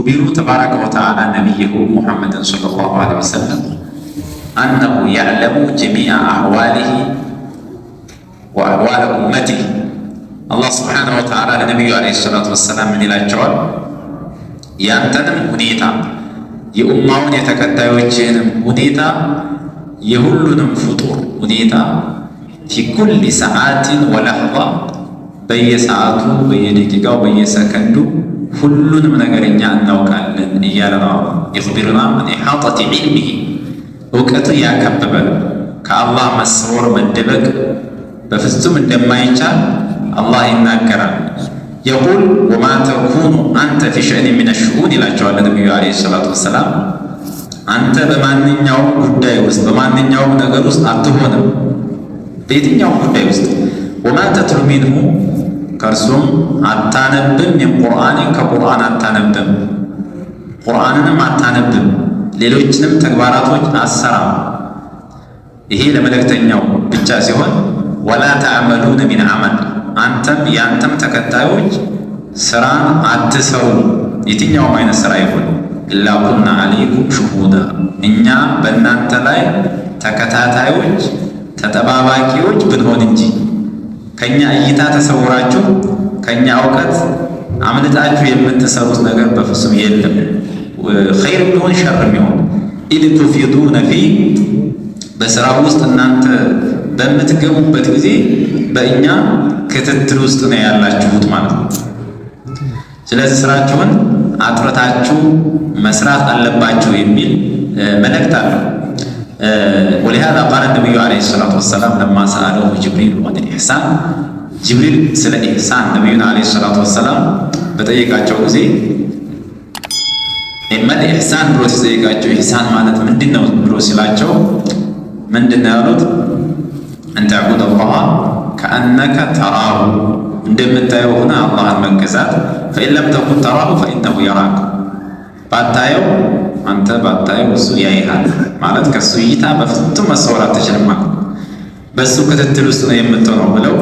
يخبر تبارك وتعالى نبيه محمد صلى الله عليه وسلم أنه يعلم جميع أحواله وأحوال أمته. الله سبحانه وتعالى لنبيه عليه الصلاة والسلام من إلى الجوال يانتنم هنيتا يؤمون يتكتاوجينم هنيتا يهلنم فطور هنيتا في كل ساعات ولحظة በየሰዓቱ በየደቂቃው በየሰከንዱ ሁሉንም ነገር እኛ እናውቃለን እያለ ነው። ይኽቢሩና አን ኢሓጠቲ ዒልሚሂ እውቀቱ ያከበበ ከአላህ መስወር መደበቅ በፍጹም እንደማይቻል አላህ ይናገራል። የቁል ወማ ተኩኑ አንተ ፊ ሸእኒ ሚነ ሽኡን ይላቸዋል ነቢዩ ዓለይሂ ሰላቱ ወሰላም። አንተ በማንኛውም ጉዳይ ውስጥ በማንኛውም ነገር ውስጥ አትሆንም፣ በየትኛውም ጉዳይ ውስጥ ወማ ተትሉ ሚንሁ ከእርሱም አታነብም፣ የቁርአንን ከቁርአን አታነብም፣ ቁርአንንም አታነብም፣ ሌሎችንም ተግባራቶች አሰራም። ይሄ ለመልእክተኛው ብቻ ሲሆን ወላ ተዕመሉነ ሚን ዐመል አንተም የአንተም ተከታዮች ስራን አትሰሩ፣ የትኛውም አይነት ስራ ይሁን ኢላ ኩና ዐለይኩም ሹሁዳ እኛ በእናንተ ላይ ተከታታዮች ተጠባባቂዎች ብንሆን እንጂ ከኛ እይታ ተሰውራችሁ ከኛ እውቀት አምልጣችሁ የምትሰሩት ነገር በፍጹም የለም። ኸይር ቢሆን ሸር ቢሆን ኢድ ቱፊዱነ ፊ በስራው ውስጥ እናንተ በምትገቡበት ጊዜ በእኛ ክትትል ውስጥ ነው ያላችሁት ማለት ነው። ስለዚህ ስራችሁን አጥርታችሁ መስራት አለባችሁ የሚል መልእክት አለው። ولهذا قال النبي عليه الصلاة والسلام لما سأله جبريل عن الإحسان جبريل سل إحسان نبينا عليه الصلاة والسلام بتيجاቸው ጊዜ إما الإحسان ብሎ ሲጠይቃቸው ኢሕሳን ማለት ምንድነው ብሎ ሲላቸው ምንድነው ያሉት? أن تعبد الله كأنك تراه እንደምታየው ሆነ አላህን መገዛት فإن لم تكن تراه فإنه يراك ባታየው አንተ ባታየው እሱ ያይሃል ማለት ከሱ እይታ በፍጹም መሰወር አትችልም ማለት በሱ ክትትል ውስጥ ነው የምትሆነው ብለው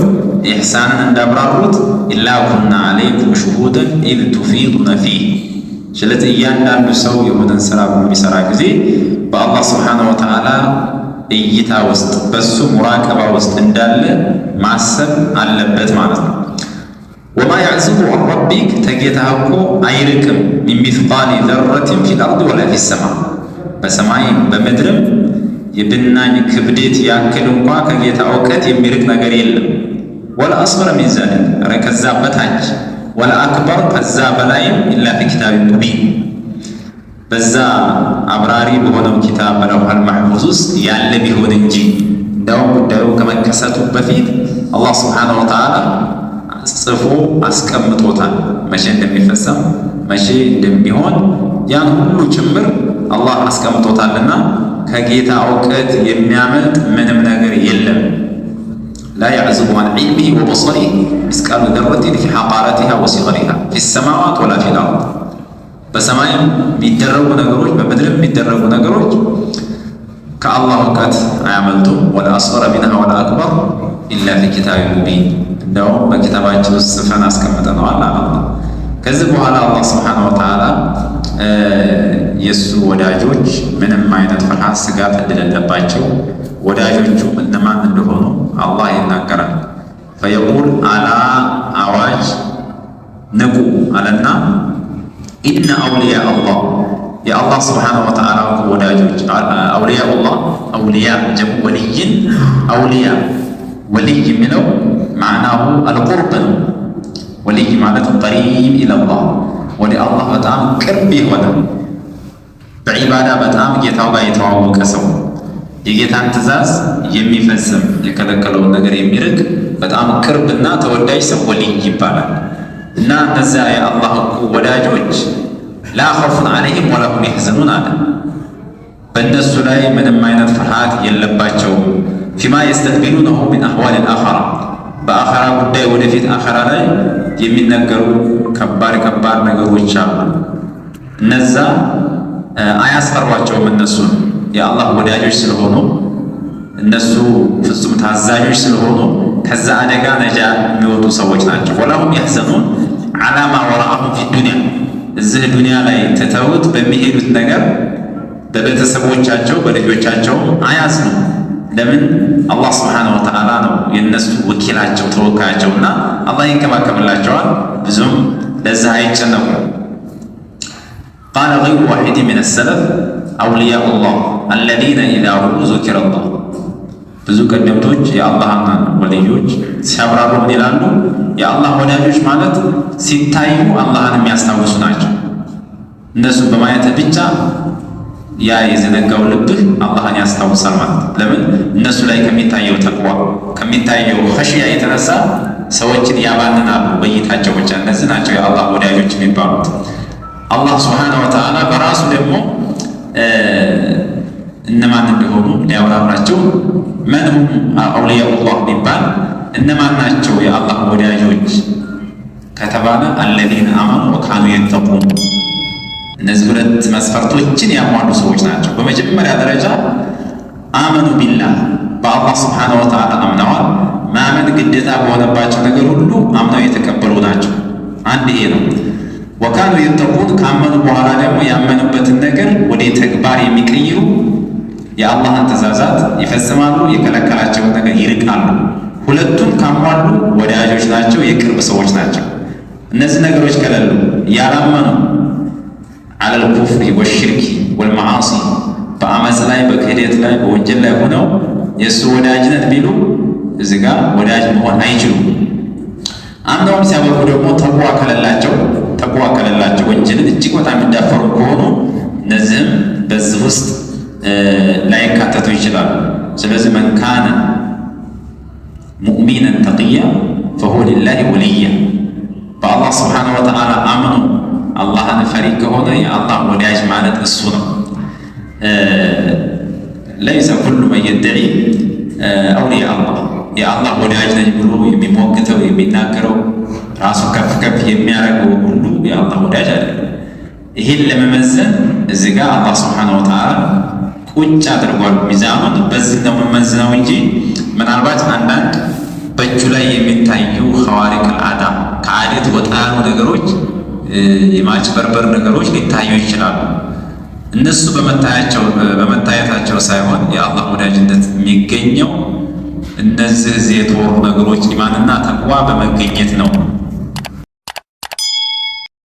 ኢሕሳንን እንዳብራሩት ኢላ ኩና ዐለይኩም ሹሁደን ኢዝ ቱፊዱነ ፊህ። ስለዚህ እያንዳንዱ ሰው የሆነን ስራ በሚሰራ ጊዜ በአላህ ስብሓነሁ ወተዓላ እይታ ውስጥ በሱ ሙራቀባ ውስጥ እንዳለ ማሰብ አለበት ማለት ነው። ወማ ያዕዙቡ ዐን ረቢክ ተጌታህ እኮ አይርቅም ሚን ሚስቃሊ ዘረትን ፊል አርድ ወላ ፊ ሰማ በሰማይም በምድርም የብናኝ ክብደት ያክል እንኳ ከጌታ እውቀት የሚርቅ ነገር የለም። ወላ አስገረ ሚን ዛሊክ ኧረ ከዛ በታች ወላ አክበር ከዛ በላይም ኢላ ፊ ኪታቢን ሙቢን በዛ አብራሪ በሆነው ኪታብ በለውሐል መሕፉዝ ውስጥ ያለ ቢሆን እንጂ እንደውም ጉዳዩ ከመከሰቱ በፊት አላህ ስብሓነሁ ወተዓላ ጽፎ አስቀምጦታል። መቼ እንደሚፈጸም መቼ እንደሚሆን ያን ሁሉ ጭምር አላህ አስቀምጦታልና ከጌታ እውቀት የሚያመልጥ ምንም ነገር የለም። ላ ያዕዙቡ ዐን ዒልሚሂ ወበሰሪሂ ሚስቃሉ ዘረቲን ፊ ሐቃረቲሃ ወሲገሪሃ ፊ ሰማዋት ወላ ፊል አርድ በሰማይም የሚደረጉ ነገሮች በምድርም የሚደረጉ ነገሮች ከአላህ እውቀት አያመልጡም። ወላ አስገረ ሚንሃ ወላ አክበር ኢላ ፊ ኪታቢን ሙቢን እንደውም በኪታባችን ውስጥ ጽፈን አስቀምጠነዋል አለ። ከዚህ በኋላ አላህ ስብሓነሁ ወተዓላ የእሱ ወዳጆች ምንም አይነት ፍርሃት ስጋት እንደሌለባቸው ወዳጆቹ እነማን እንደሆኑ አላህ ይናገራል። ፈየቁል አላ አዋጅ ንቁ አለና ኢነ አውልያ አላህ የአላህ ስብሓነሁ ወተዓላ ወዳጆች አውልያ አላህ አውልያ ጀሙ ወልይን አውልያ ወልይ የሚለው ማዕናሁ አልቁርብ ነው። ወልይ ማለት ቀሪብ ኢለላህ ወደ አላህ በጣም ቅርብ የሆነ በዒባዳ በጣም ጌታው ጋር የተዋወቀ ሰው የጌታን ትእዛዝ የሚፈጽም የከለከለውን ነገር የሚርቅ በጣም ቅርብና ተወዳጅ ሰው ወልይ ይባላል። እና እነዚያ የአላህ ወዳጆች ላ ኸውፉን ዐለይሂም ወላ ሁም የሕዘኑን አለ በእነሱ ላይ ምንም አይነት ፍርሃት የለባቸውም። ፊማ የስተቅቢሉነሁ ሚን አሕዋሊል አኺራ በአኸራ ጉዳይ ወደፊት አኸራ ላይ የሚነገሩ ከባድ ከባድ ነገሮች አሉ። እነዛ አያስፈሯቸውም። እነሱ የአላህ ወዳጆች ስለሆኑ እነሱ ፍጹም ታዛዦች ስለሆኑ ከዛ አደጋ ነጃ የሚወጡ ሰዎች ናቸው። ወላሁም የሕዘኑን ዐላ ማ ወረአሁም ፊ ዱንያ እዛ እዚህ ዱንያ ላይ ትተውት በሚሄዱት ነገር በቤተሰቦቻቸው በልጆቻቸው አያዝኑም። ለምን? አላህ ስብሓነሁ ወተዓላ ነው የእነሱ ወኪላቸው ተወካያቸውና አላህ ይንከባከብላቸዋል። ብዙም ለዛ አይጨነቁም። ቃለ ገይሩ ዋሒድ ሚነ ሰለፍ አውልያኡላህ አለዚነ ኢዛ ዙኪረላህ። ብዙ ቀደምቶች የአላህን ወልዮች ሲያብራሩ ምን ይላሉ? የአላህ ወዳጆች ማለት ሲታዩ አላህን የሚያስታውሱ ናቸው። እነሱ በማየት ብቻ ያ የዘነጋው ልብህ አላህን ያስታውሳል ማለት ነው። ለምን? እነሱ ላይ ከሚታየው ተቅዋ ከሚታየው ኸሽያ የተነሳ ሰዎችን ያባንናሉ በእይታቸው ብቻ። እነዚህ ናቸው የአላህ ወዳጆች የሚባሉት። አላህ ስብሓነሁ ወተዓላ በራሱ ደግሞ እነማን እንደሆኑ ሊያብራራቸው መንሁም አውሊያኡላህ ቢባል እነማን ናቸው የአላህ ወዳጆች ከተባለ አለዚነ አመኑ ወካኑ የተቁን። እነዚህ ሁለት መስፈርቶችን ያሟሉ ሰዎች ናቸው። በመጀመሪያ ደረጃ አመኑ ቢላህ በአላህ ስብሓነሁ ወተዓላ አምነዋል። ማመን ግዴታ በሆነባቸው ነገር ሁሉ አምነው የተቀበሉ ናቸው። አንድ ይሄ ነው። ወካኑ የተቁን ካመኑ በኋላ ደግሞ ያመኑበትን ነገር ወደ ተግባር የሚቀይሩ የአላህን ትእዛዛት ይፈጽማሉ፣ የከለከላቸውን ነገር ይርቃሉ። ሁለቱም ካሟሉ ወዳጆች ናቸው፣ የቅርብ ሰዎች ናቸው። እነዚህ ነገሮች ከሌሉ ያላመኑ አለል ኩፍሪ ወሽርኪ ወልመዓሲ በአመፅ ላይ በክህደት ላይ በወንጀል ላይ ሆነው የእሱ ወዳጅነት ቢሉ እዚህ ጋር ወዳጅ መሆን አይችሉም። አምነውም ሲያበቁ ደግሞ ተቅዋ ከሌላቸው ወንጀልን እጅግ በጣም የሚዳፈሩ ከሆኑ እነዚህም በዚህ ውስጥ ላይካተቱ ይችላሉ። ስለዚህ መን ካነ ሙእሚነን ተቅያ ፈሁወ ሊላሂ ወልያ። በአላህ ስብሓነሁ ወተዓላ አምኖ አላህን ፈሪ ከሆነ የአላህ ወዳጅ ማለት እሱ ነው። ለይሰ ኩሉ መን የድዒ አውሊያ አላህ የአላህ ወዳጅ ነኝ ብሎ የሚሞግተው የሚናገረው ራሱ ከፍ ከፍ የሚያደርገው ሁሉ የአላህ ወዳጅ አይደለም። ይህን ለመመዘን እዚህ ጋር አላህ ስብሓነሁ ወተዓላ ቁጭ አድርጓል ሚዛኑን። በዚህ ነው መመዝነው እንጂ ምናልባት አንዳንድ በእጁ ላይ የሚታዩ ኸዋሪቅል አዳ ከአደት ወጣ ያሉ ነገሮች የማጭበርበር ነገሮች ሊታዩ ይችላሉ። እነሱ በመታየታቸው ሳይሆን የአላህ ወዳጅነት የሚገኘው እነዚህ የተወሩ ነገሮች ኢማንና ተቅዋ በመገኘት ነው።